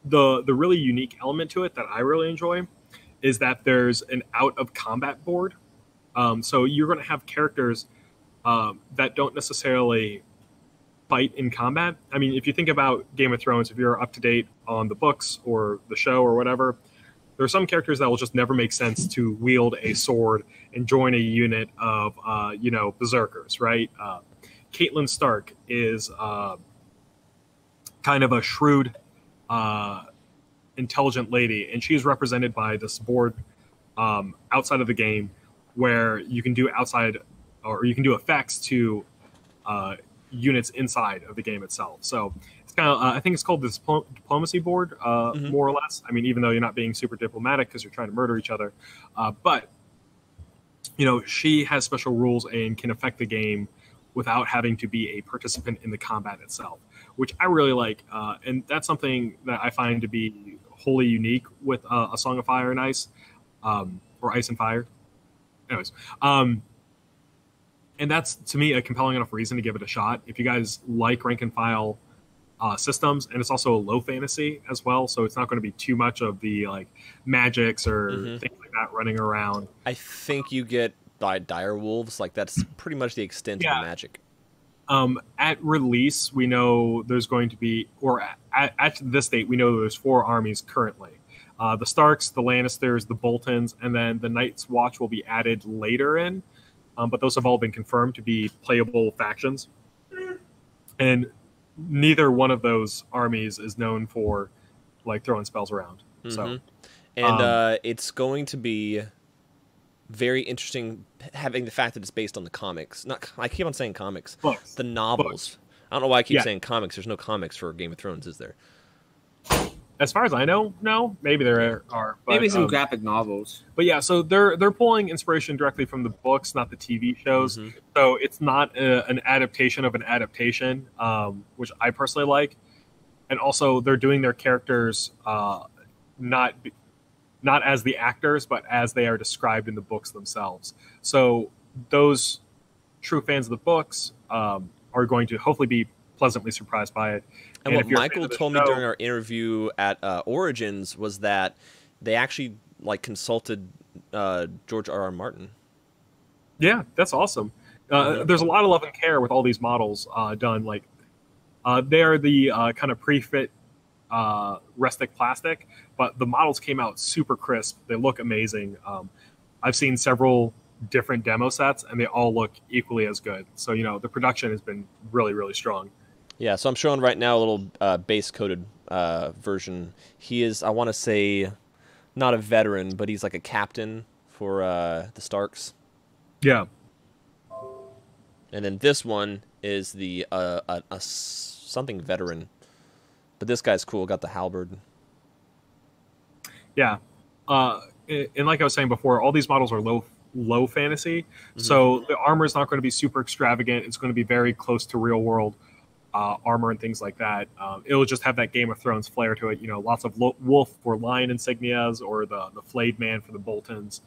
the really unique element to it that I really enjoy is that there's an out-of-combat board. So you're going to have characters that don't necessarily fight in combat. I mean, if you think about Game of Thrones, if you're up to date on the books or the show or whatever, there are some characters that will just never make sense to wield a sword and join a unit of, berserkers, right? Catelyn Stark is kind of a shrewd, intelligent lady, and she's represented by this board outside of the game where you can do effects to units inside of the game itself. So it's kind of I think it's called the diplomacy board, more or less. I mean, even though you're not being super diplomatic because you're trying to murder each other, but she has special rules and can affect the game without having to be a participant in the combat itself, which I really like, and that's something that I find to be wholly unique with A Song of Fire and Ice, or Ice and Fire. Anyways, and that's, to me, a compelling enough reason to give it a shot. If you guys like rank and file systems, and it's also a low fantasy as well, so it's not going to be too much of the like magics or things like that running around. I think you get dire wolves. Like that's pretty much the extent of the magic. At release, we know there's going to be, or at this date, we know there's 4 armies currently. The Starks, the Lannisters, the Boltons, and then the Night's Watch will be added later in. But those have all been confirmed to be playable factions. And neither one of those armies is known for like throwing spells around. So, and it's going to be very interesting having the fact that it's based on the comics. I keep on saying comics. Books. The novels. Books. don't know why I keep saying comics. There's no comics for Game of Thrones, is there? As far as I know, no. Maybe there are. But, maybe some graphic novels. But yeah, so they're pulling inspiration directly from the books, not the TV shows. Mm-hmm. So it's not an adaptation of an adaptation, which I personally like. And also, they're doing their characters not as the actors, but as they are described in the books themselves. So those true fans of the books are going to hopefully be pleasantly surprised by it. And what Michael told me during our interview at Origins was that they actually consulted George R.R. Martin. Yeah, that's awesome. There's a lot of love and care with all these models done. They are the kind of pre-fit rustic plastic, but the models came out super crisp. They look amazing. I've seen several different demo sets, and they all look equally as good. So, the production has been really, really strong. Yeah, so I'm showing right now a little base-coated version. He is, I want to say, not a veteran, but he's like a captain for the Starks. Yeah. And then this one is the something veteran. But this guy's cool, got the halberd. Yeah. And like I was saying before, all these models are low fantasy. Mm-hmm. So the armor is not going to be super extravagant. It's going to be very close to real world armor and things like that. It'll just have that Game of Thrones flair to it. Lots of wolf or lion insignias, or the flayed man for the Boltons.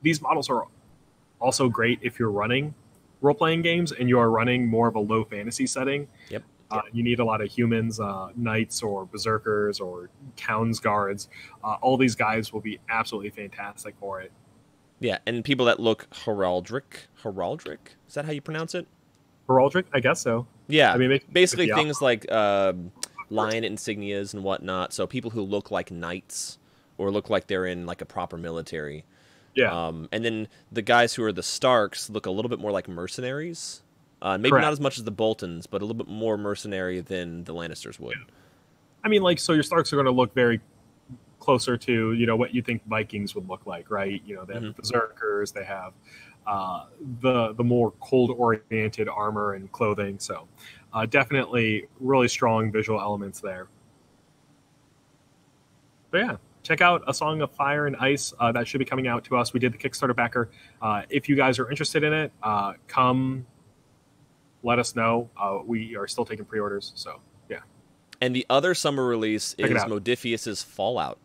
These models are also great if you're running role-playing games and you are running more of a low fantasy setting. Yep. You need a lot of humans, knights or berserkers or town's guards. All these guys will be absolutely fantastic for it. Yeah, and people that look heraldic. Heraldic? Is that how you pronounce it? Heraldic? I guess so. Yeah, I mean, basically things like lion insignias and whatnot. So people who look like knights or look like they're in like a proper military. Yeah. And then the guys who are the Starks look a little bit more like mercenaries. Maybe Correct. Not as much as the Boltons, but a little bit more mercenary than the Lannisters would. Yeah. I mean, so your Starks are going to look very closer to, what you think Vikings would look like, right? They have the Berserkers, they have the more cold-oriented armor and clothing. So definitely really strong visual elements there. But yeah, check out A Song of Fire and Ice. That should be coming out to us. We did the Kickstarter backer. If you guys are interested in it, come let us know. We are still taking pre-orders, so yeah. And the other summer release is Modiphius's Fallout.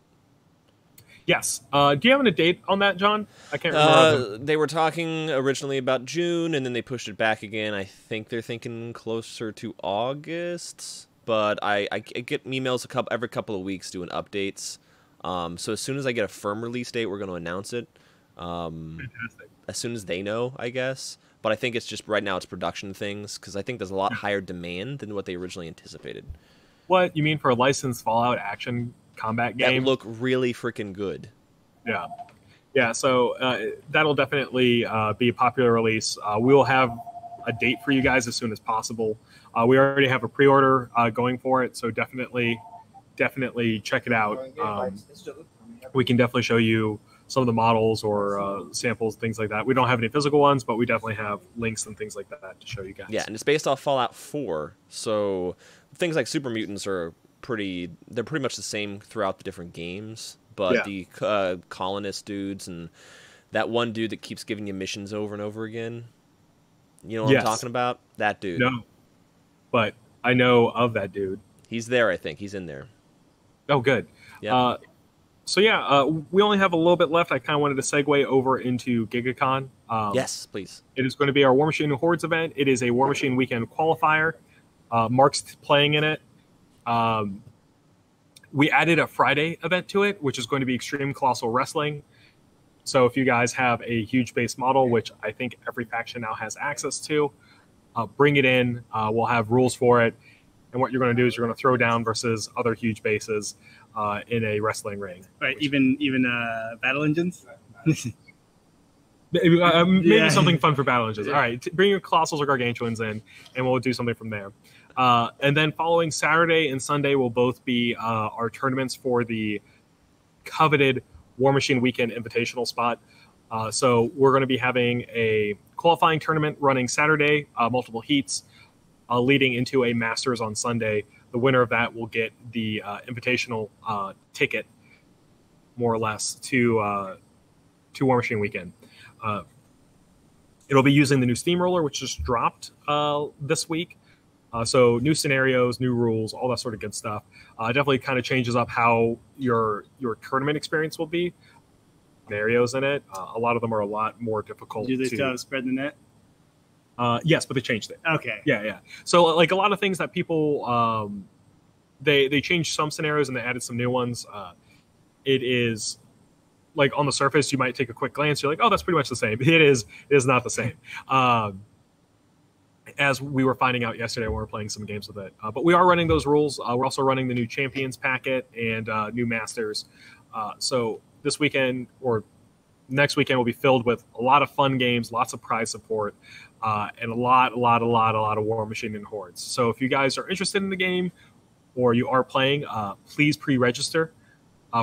Yes. Do you have a date on that, John? I can't remember. They were talking originally about June, and then they pushed it back again. I think they're thinking closer to August, but I get emails every couple of weeks doing updates. So as soon as I get a firm release date, we're going to announce it. Fantastic. As soon as they know, I guess. But I think it's just right now it's production things, because I think there's a lot higher demand than what they originally anticipated. What you mean for a licensed Fallout action combat game? That look really freaking good. Yeah. So that'll definitely be a popular release. We will have a date for you guys as soon as possible. We already have a pre-order going for it, so definitely check it out. We can definitely show you some of the models or samples, things like that. We don't have any physical ones, but we definitely have links and things like that to show you guys. Yeah, and it's based off Fallout 4, so things like super mutants are pretty much the same throughout the different games, but the colonist dudes and that one dude that keeps giving you missions over and over again, you know what I'm talking about? That dude. No, but I know of that dude. He's there, I think. He's in there. Oh, good. Yeah. We only have a little bit left. I kind of wanted to segue over into GigaCon. Yes, please. It is going to be our War Machine Hordes event. It is a War Machine weekend qualifier. Mark's playing in it. We added a Friday event to it, which is going to be Extreme Colossal Wrestling. So if you guys have a huge base model, which I think every faction now has access to, bring it in. We'll have rules for it. And what you're going to do is you're going to throw down versus other huge bases in a wrestling ring. Right, even battle engines? Maybe something fun for battle engines. All right, bring your Colossals or Gargantuans in, and we'll do something from there. And then following Saturday and Sunday will both be our tournaments for the coveted War Machine Weekend Invitational spot. So we're going to be having a qualifying tournament running Saturday, multiple heats. leading into a Masters on Sunday. The winner of that will get the invitational ticket, more or less, to War Machine Weekend. It'll be using the new Steamroller, which just dropped this week. So new scenarios, new rules, all that sort of good stuff. Definitely kind of changes up how your tournament experience will be. Scenarios in it. A lot of them are a lot more difficult. Do they still have spread the net? Yes, but they changed it. Okay. Yeah. So like a lot of things that people they changed some scenarios and they added some new ones. It is like on the surface you might take a quick glance, you're like, oh, that's pretty much the same. It is not the same. As we were finding out yesterday when we were playing some games with it. But we are running those rules. We're also running the new Champions packet and new Masters. So this weekend or next weekend will be filled with a lot of fun games, lots of prize support, and a lot of War Machine and Hordes. So if you guys are interested in the game or you are playing, please pre-register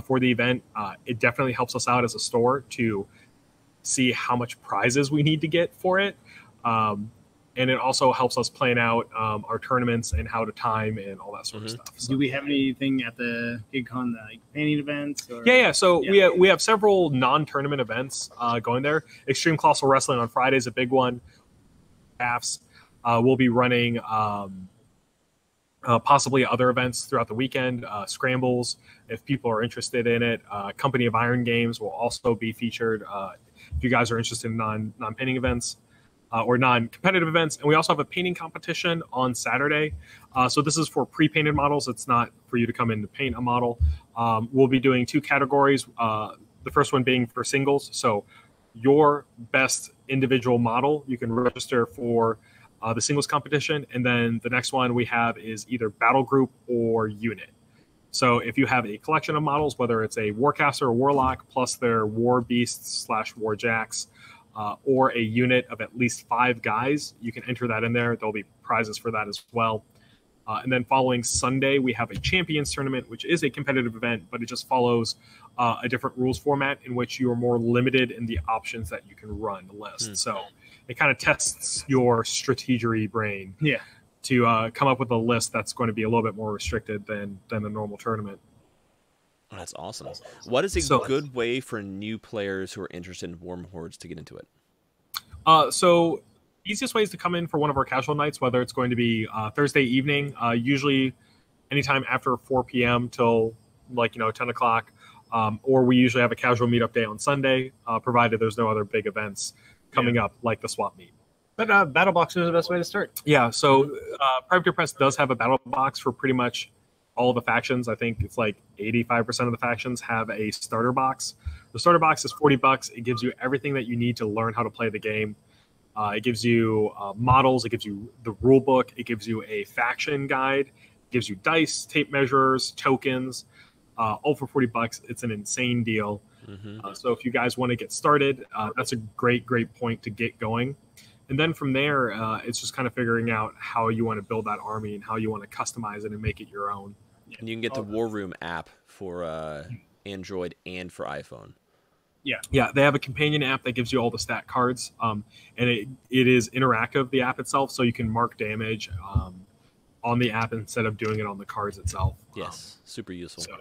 for the event. It definitely helps us out as a store to see how much prizes we need to get for it. And it also helps us plan out our tournaments and how to time and all that sort of stuff. So. Do we have anything at the GigCon, like painting events? Or? Yeah. So we have several non-tournament events going there. Extreme Colossal Wrestling on Friday is a big one. We'll be running possibly other events throughout the weekend. Scrambles, if people are interested in it. Company of Iron Games will also be featured if you guys are interested in non-painting events. Or non-competitive events. And we also have a painting competition on Saturday. So this is for pre-painted models. It's not for you to come in to paint a model. We'll be doing 2 categories. The first one being for singles. So your best individual model, you can register for the singles competition. And then the next one we have is either battle group or unit. So if you have a collection of models, whether it's a Warcaster or Warlock, plus their War Beasts / War Jacks, or a unit of at least 5 guys, you can enter that in there. There'll be prizes for that as well. And then following Sunday, we have a Champions Tournament, which is a competitive event, but it just follows a different rules format in which you are more limited in the options that you can run the list. So it kind of tests your strategery brain to come up with a list that's going to be a little bit more restricted than the normal tournament. Oh, that's awesome. What is a good way for new players who are interested in Warm Hordes to get into it? So easiest way is to come in for one of our casual nights, whether it's going to be Thursday evening, usually anytime after 4 p.m. till 10 o'clock, or we usually have a casual meetup day on Sunday, provided there's no other big events coming up like the swap meet. But Battle Box is the best way to start. Yeah, so Privateer Press does have a battle box for pretty much all the factions. I think it's like 85% of the factions have a starter box. The starter box is $40. It gives you everything that you need to learn how to play the game. It gives you models. It gives you the rule book. It gives you a faction guide. It gives you dice, tape measures, tokens, all for $40. It's an insane deal. So if you guys want to get started, that's a great point to get going. And then from there, it's just kind of figuring out how you want to build that army and how you want to customize it and make it your own. And you can get the War Room app for Android and for iPhone. Yeah, they have a companion app that gives you all the stat cards, and it is interactive, the app itself, so you can mark damage on the app instead of doing it on the cards itself. Yes, super useful. So,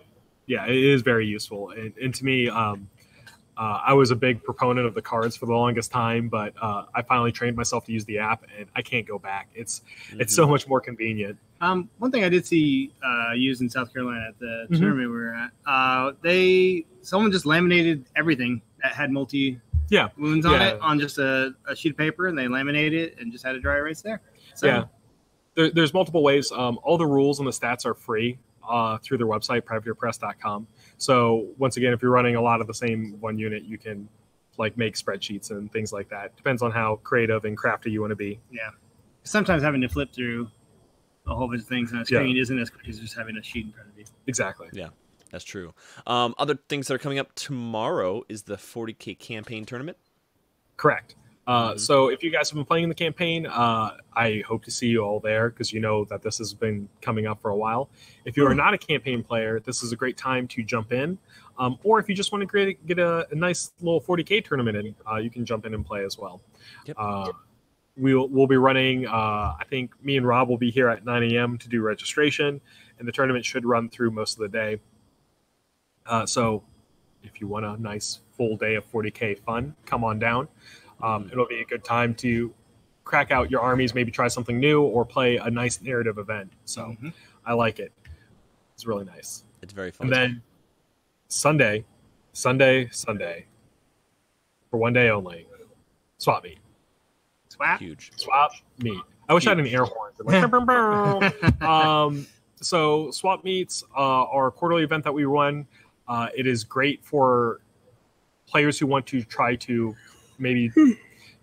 yeah, it is very useful. And to me, I was a big proponent of the cards for the longest time, but I finally trained myself to use the app, and I can't go back. It's so much more convenient. One thing I did see used in South Carolina at the tournament we were at, someone just laminated everything that had multi wounds on it on just a sheet of paper, and they laminated it and just had it dry erase there. So, there's multiple ways. All the rules and the stats are free through their website, privateerpress.com. So once again, if you're running a lot of the same one unit, you can make spreadsheets and things like that. Depends on how creative and crafty you want to be. Yeah. Sometimes having to flip through a whole bunch of things on a screen isn't as quick as just having a sheet in front of you. Exactly. Yeah, that's true. Other things that are coming up tomorrow is the 40K campaign tournament. Correct. So if you guys have been playing the campaign, I hope to see you all there because you know that this has been coming up for a while. If you are not a campaign player, this is a great time to jump in. Or if you just want to get a nice little 40K tournament in, you can jump in and play as well. Yep. we'll be running. I think me and Rob will be here at 9 a.m. to do registration, and the tournament should run through most of the day. So if you want a nice full day of 40K fun, come on down. It'll be a good time to crack out your armies, maybe try something new, or play a nice narrative event. So I like it. It's really nice. It's very fun. And then Sunday, for one day only, swap meet. Huge. Swap meet. I wish I had an air horn. So swap meets are a quarterly event that we run. It is great for players who want to try to maybe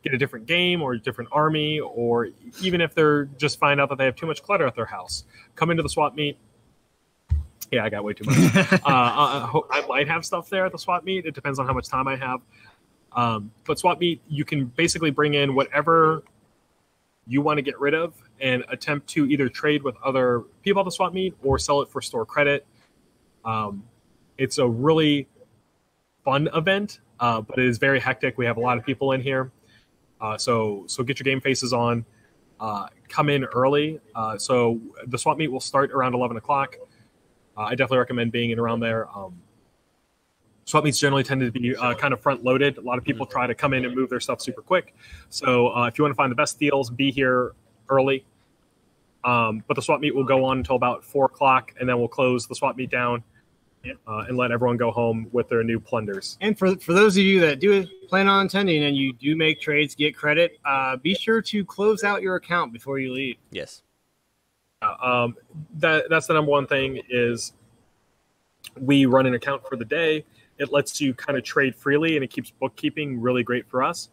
get a different game or a different army, or even if they're just find out that they have too much clutter at their house. Come into the swap meet. Yeah, I got way too much. I might have stuff there at the swap meet. It depends on how much time I have. But swap meet, you can basically bring in whatever you want to get rid of and attempt to either trade with other people at the swap meet or sell it for store credit. It's a really fun event, but it is very hectic. We have a lot of people in here. So get your game faces on. Come in early. So the swap meet will start around 11 o'clock. I definitely recommend being in around there. Swap meets generally tend to be kind of front loaded. A lot of people try to come in and move their stuff super quick. So if you want to find the best deals, be here early. But the swap meet will go on until about 4 o'clock, and then we'll close the swap meet down and let everyone go home with their new plunders. And for those of you that do plan on attending and you do make trades, get credit, be sure to close out your account before you leave. Yes. That's the number one thing is we run an account for the day. It lets you kind of trade freely, and it keeps bookkeeping really great for us.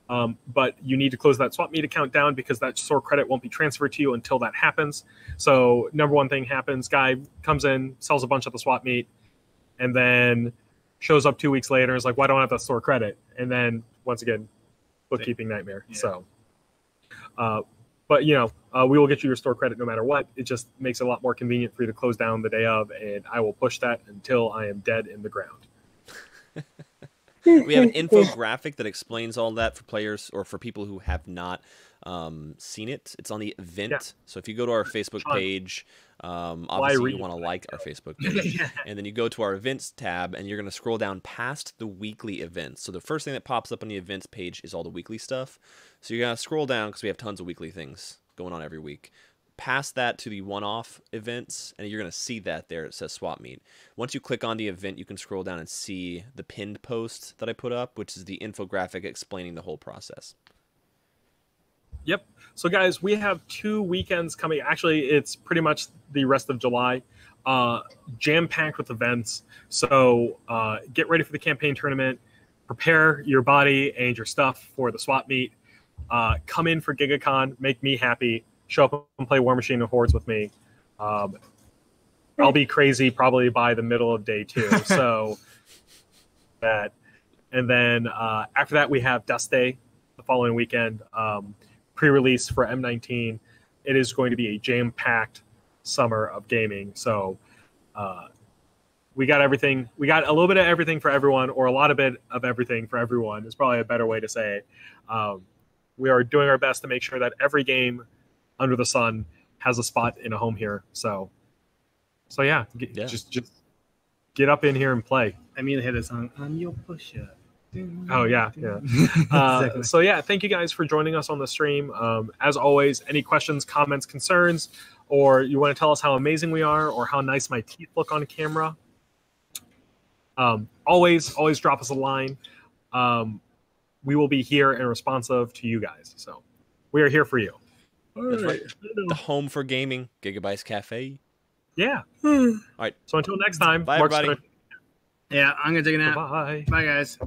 But you need to close that swap meet account down because that store credit won't be transferred to you until that happens. So number one thing happens, guy comes in, sells a bunch at the swap meet, and then shows up 2 weeks later and is like, why don't I have that store credit? And then once again, bookkeeping nightmare. Yeah. So, but we will get you your store credit no matter what. It just makes it a lot more convenient for you to close down the day of, and I will push that until I am dead in the ground. We have an infographic that explains all that for players or for people who have not seen it. It's on the event. Yeah. So if you go to our Facebook page, obviously you want to like our Facebook page. And then you go to our events tab, and you're going to scroll down past the weekly events. So the first thing that pops up on the events page is all the weekly stuff. So you're going to scroll down because we have tons of weekly things going on every week. Past that to the one-off events, and you're going to see that there. It says swap meet. Once you click on the event, you can scroll down and see the pinned post that I put up, which is the infographic explaining the whole process. Yep. So, guys, we have 2 weekends coming. Actually, it's pretty much the rest of July, jam-packed with events. So get ready for the campaign tournament. Prepare your body and your stuff for the swap meet. Come in for GigaCon. Make me happy. Show up and play War Machine and Hordes with me. I'll be crazy probably by the middle of day 2. So that, and then after that we have Dust Day the following weekend. Pre-release for M19. It is going to be a jam-packed summer of gaming. So we got everything. We got a little bit of everything for everyone, or a lot of bit of everything for everyone is probably a better way to say it. We are doing our best to make sure that every game under the sun has a spot in a home here. So yeah. Just get up in here and play. I mean, they had a song, "I'm Your Pusher." Oh yeah. Exactly. So yeah, thank you guys for joining us on the stream. As always, any questions, comments, concerns, or you want to tell us how amazing we are or how nice my teeth look on camera, always drop us a line. We will be here and responsive to you guys. So we are here for you. That's right. The home for gaming, Giga-Bites Café. Yeah. All right. So until next time. Bye, everybody. Yeah, I'm going to take a nap. Bye. Bye, guys.